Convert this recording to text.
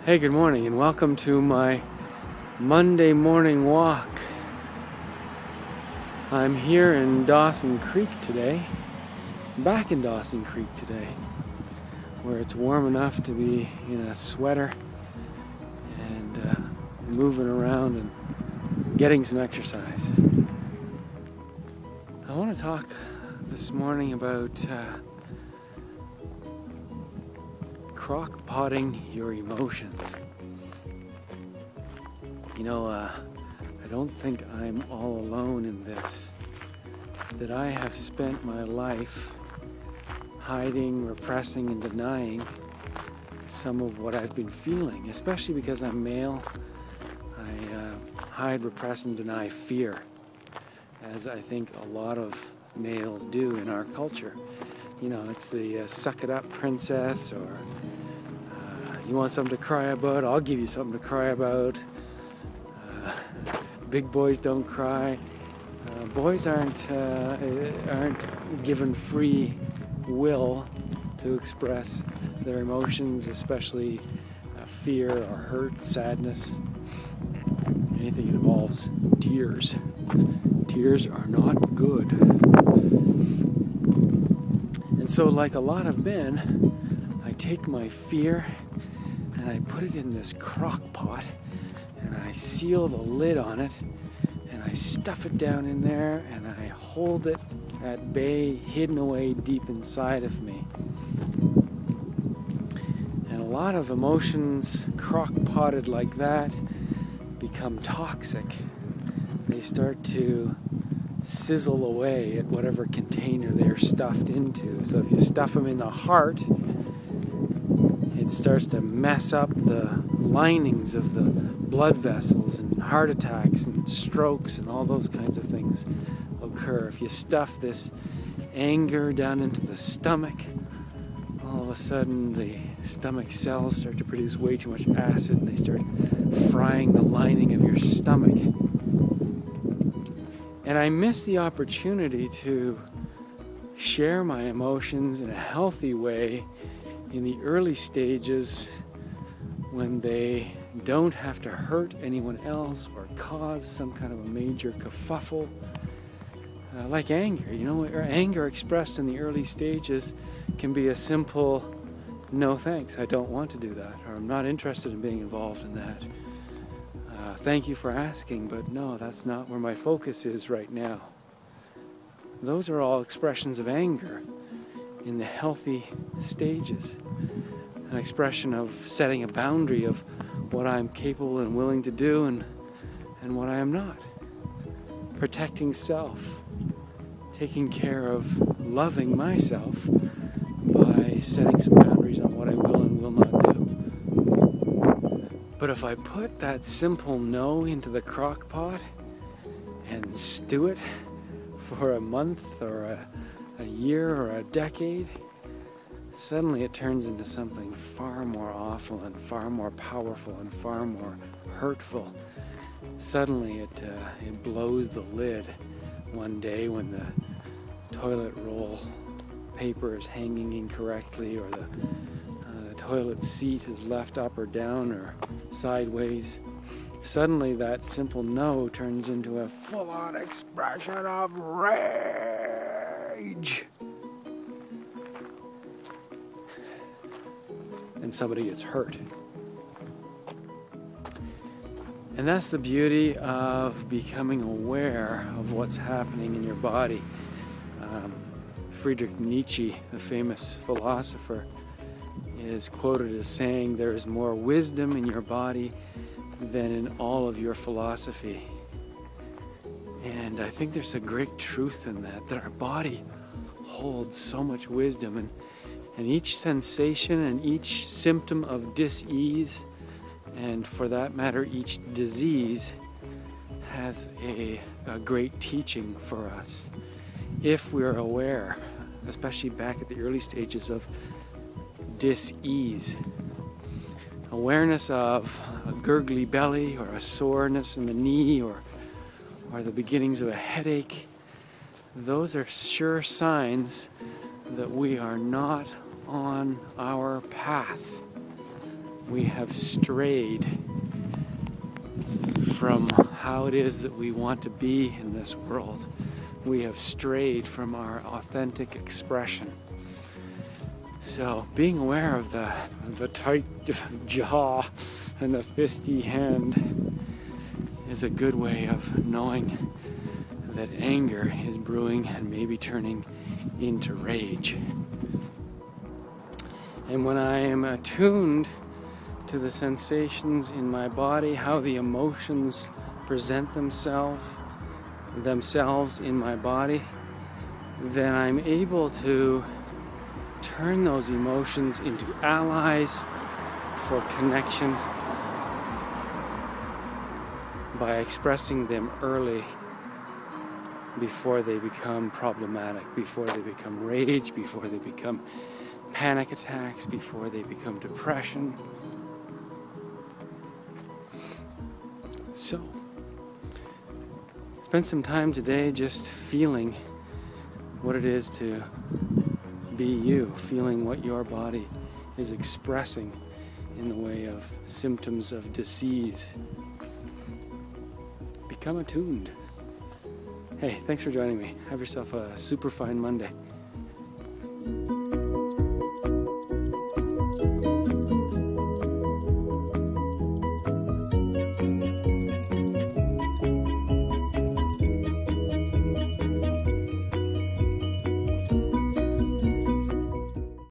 Hey, good morning and welcome to my Monday morning walk. I'm here in Dawson Creek today, back in Dawson Creek today, where it's warm enough to be in a sweater and moving around and getting some exercise. I want to talk this morning about crock-potting your emotions. I don't think I'm all alone in this, that I have spent my life hiding, repressing, and denying some of what I've been feeling, especially because I'm male. I hide, repress, and deny fear, as I think a lot of males do in our culture. It's the suck it up princess, or you want something to cry about, I'll give you something to cry about. Big boys don't cry. Boys aren't given free will to express their emotions, especially fear or hurt, sadness, anything that involves tears. Tears are not good. And so, like a lot of men, I take my fear and I put it in this crock pot and I seal the lid on it and I stuff it down in there and I hold it at bay, hidden away deep inside of me. And a lot of emotions crock-potted like that become toxic. They start to sizzle away at whatever container they're stuffed into. So if you stuff them in the heart, it starts to mess up the linings of the blood vessels, and heart attacks and strokes and all those kinds of things occur. If you stuff this anger down into the stomach, all of a sudden the stomach cells start to produce way too much acid and they start frying the lining of your stomach. And I miss the opportunity to share my emotions in a healthy way in the early stages, when they don't have to hurt anyone else or cause some kind of a major kerfuffle. Like anger, anger expressed in the early stages can be a simple, no thanks, I don't want to do that, or I'm not interested in being involved in that. Thank you for asking, but no, that's not where my focus is right now. Those are all expressions of anger in the healthy stages. An expression of setting a boundary of what I'm capable and willing to do and what I am not. Protecting self. Taking care of loving myself by setting some boundaries on what I will and will not do. But if I put that simple no into the crock pot and stew it for a month or a year or a decade, suddenly it turns into something far more awful and far more powerful and far more hurtful. Suddenly it blows the lid one day when the toilet roll paper is hanging incorrectly, or the toilet seat is left up or down or sideways. Suddenly that simple no turns into a full-on expression of rage. And somebody gets hurt. And that's the beauty of becoming aware of what's happening in your body. Friedrich Nietzsche, the famous philosopher, is quoted as saying, there is more wisdom in your body than in all of your philosophy. And I think there's a great truth in that our body holds so much wisdom, and each sensation and each symptom of dis-ease, and for that matter each disease, has a great teaching for us if we're aware, especially back at the early stages of dis-ease. Awareness of a gurgly belly or a soreness in the knee or the beginnings of a headache. Those are sure signs that we are not on our path. we have strayed from how it is that we want to be in this world. We have strayed from our authentic expression. So being aware of the tight jaw and the fisty hand is a good way of knowing that anger is brewing and maybe turning into rage. And when I am attuned to the sensations in my body, how the emotions present themselves in my body, then I'm able to turn those emotions into allies for connection by expressing them early before they become problematic, before they become rage, before they become panic attacks, before they become depression. So, spend some time today just feeling what it is to be you, feeling what your body is expressing in the way of symptoms of disease. Become attuned. Hey, thanks for joining me. Have yourself a super fine Monday.